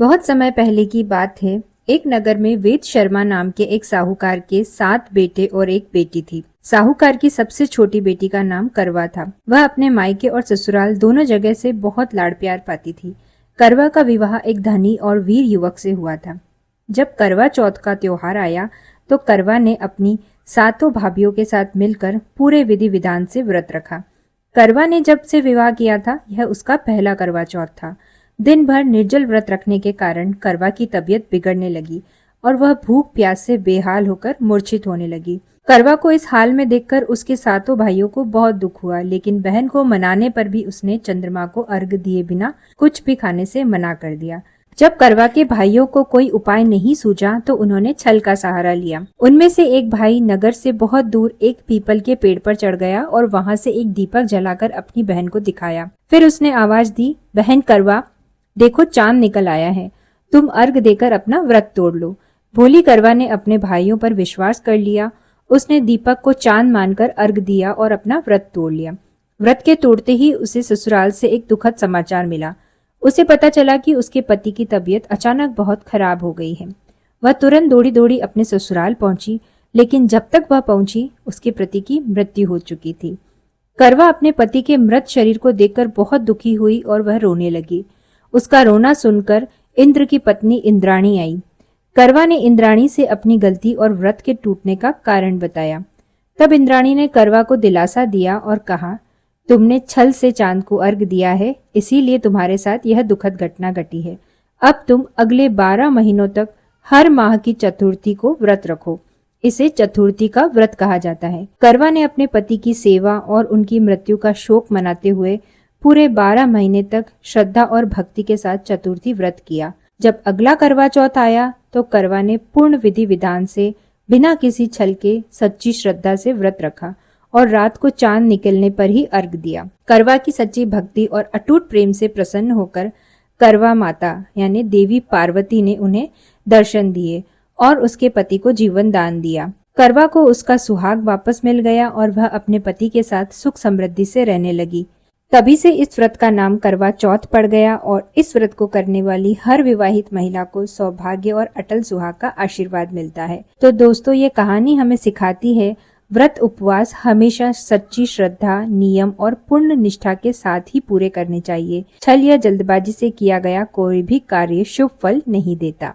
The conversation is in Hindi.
बहुत समय पहले की बात है। एक नगर में वेद शर्मा नाम के एक साहूकार के 7 बेटे और एक बेटी थी। साहूकार की सबसे छोटी बेटी का नाम करवा था। वह अपने मायके और ससुराल दोनों जगह से बहुत लाड़ प्यार पाती थी। करवा का विवाह एक धनी और वीर युवक से हुआ था। जब करवा चौथ का त्योहार आया तो करवा ने अपनी 7 भाभीियों के साथ मिलकर पूरे विधि विधान से व्रत रखा। करवा ने जब से विवाह किया था, यह उसका पहला करवा चौथ था। दिन भर निर्जल व्रत रखने के कारण करवा की तबीयत बिगड़ने लगी और वह भूख प्यास से बेहाल होकर मूर्छित होने लगी। करवा को इस हाल में देखकर उसके 7 भाइयों को बहुत दुख हुआ, लेकिन बहन को मनाने पर भी उसने चंद्रमा को अर्घ दिए बिना कुछ भी खाने से मना कर दिया। जब करवा के भाइयों को कोई उपाय नहीं सूझा तो उन्होंने छल का सहारा लिया। उनमें से एक भाई नगर से बहुत दूर एक पीपल के पेड़ पर चढ़ गया और वहां से एक दीपक जलाकर अपनी बहन को दिखाया। फिर उसने आवाज दी, बहन करवा, देखो चांद निकल आया है, तुम अर्घ देकर अपना व्रत तोड़ लो। भोली करवा ने अपने भाइयों पर विश्वास कर लिया। उसने दीपक को चांद मानकर अर्घ दिया और अपना व्रत तोड़ लिया। व्रत के तोड़ते ही उसे ससुराल से एक दुखद समाचार मिला। उसे पता चला कि उसके पति की तबीयत अचानक बहुत खराब हो गई है। वह तुरंत दौड़ी दौड़ी अपने ससुराल पहुंची, लेकिन जब तक वह पहुंची उसके पति की मृत्यु हो चुकी थी। करवा अपने पति के मृत शरीर को देखकर बहुत दुखी हुई और वह रोने लगी। उसका रोना सुनकर इंद्र की पत्नी इंद्राणी आई। करवा ने इंद्राणी से अपनी गलती और व्रत के टूटने का कारण बताया। तब इंद्राणी ने करवा को दिलासा दिया और कहा, तुमने छल से चांद को अर्घ दिया है, इसीलिए तुम्हारे साथ यह दुखद घटना घटी है। अब तुम अगले 12 महीनों तक हर माह की चतुर्थी को व्रत रखो। इसे चतुर्थी का व्रत कहा जाता है। करवा ने अपने पति की सेवा और उनकी मृत्यु का शोक मनाते हुए पूरे 12 महीने तक श्रद्धा और भक्ति के साथ चतुर्थी व्रत किया। जब अगला करवा चौथ आया तो करवा ने पूर्ण विधि विधान से बिना किसी छल के सच्ची श्रद्धा से व्रत रखा और रात को चांद निकलने पर ही अर्घ दिया। करवा की सच्ची भक्ति और अटूट प्रेम से प्रसन्न होकर करवा माता यानी देवी पार्वती ने उन्हें दर्शन दिए और उसके पति को जीवन दान दिया। करवा को उसका सुहाग वापस मिल गया और वह अपने पति के साथ सुख समृद्धि से रहने लगी। तभी से इस व्रत का नाम करवा चौथ पड़ गया और इस व्रत को करने वाली हर विवाहित महिला को सौभाग्य और अटल सुहाग का आशीर्वाद मिलता है। तो दोस्तों, ये कहानी हमें सिखाती है व्रत उपवास हमेशा सच्ची श्रद्धा, नियम और पूर्ण निष्ठा के साथ ही पूरे करने चाहिए। छल या जल्दबाजी से किया गया कोई भी कार्य शुभ फल नहीं देता।